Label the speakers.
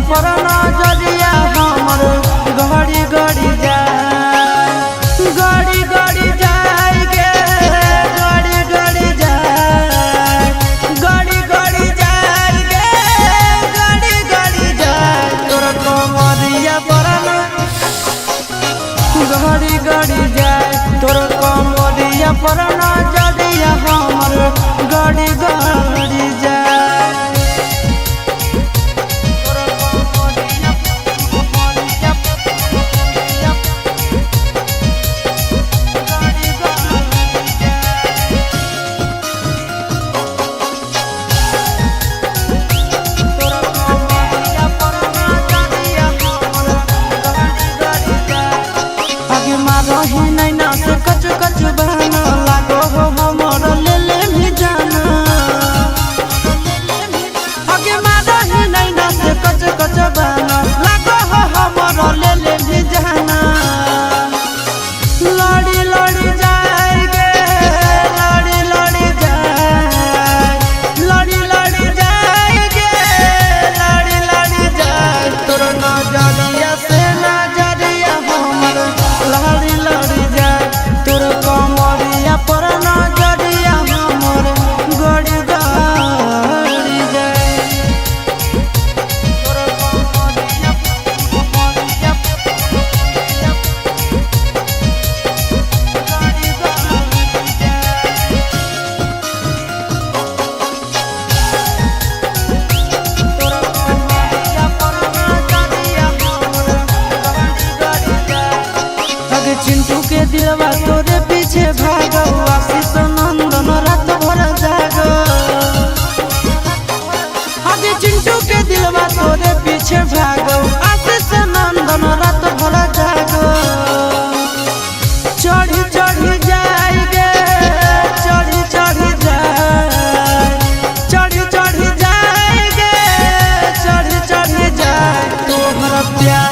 Speaker 1: पर नजरिया हमर गड़ी गड़ी जाए गड़ी गड़ी जाए गे गड़ी गड़ी जाए गड़ी गड़ी जाए गे गड़ी गड़ी जाए तोर कमरिया पर गड़ी गड़ी जाए तोर कमरिया पर नजरिया हमर गड़ी गड़ी जाए। रही नैना से कच कच बहना लागो हो हमर ले ले भी जाना आगे रही नैना से कच कच बहना लागो हो हमर ले ले भी जाना लड़ी लड़ी जाए गे लड़ी लड़ी जाए लड़ी लड़ी जाए गे लड़ी लड़ी जाए तोर नजरिया से नजरिया हमर लड़ी लड़ी जाए तोर कमरिया पर नजरिया हमर गड़ी गड़ी जाए तोर कमरिया गड़ी गड़ी जाए तोर कमरिया पर नजरिया हमर गड़ी गड़ी जाए। चिंटू के दिलवा तोरे पीछे भागो आशीष नंदन रात भर जागो आगे चिंटू के दिलवा तोरे पीछे भागो आशीष नंदन रात भर जागो चढ़ी चढ़ी जाए गे चढ़ी चढ़ी जाए चढ़ी चढ़ी जाए गे चढ़ी चढ़ी जाए तोहर प्यार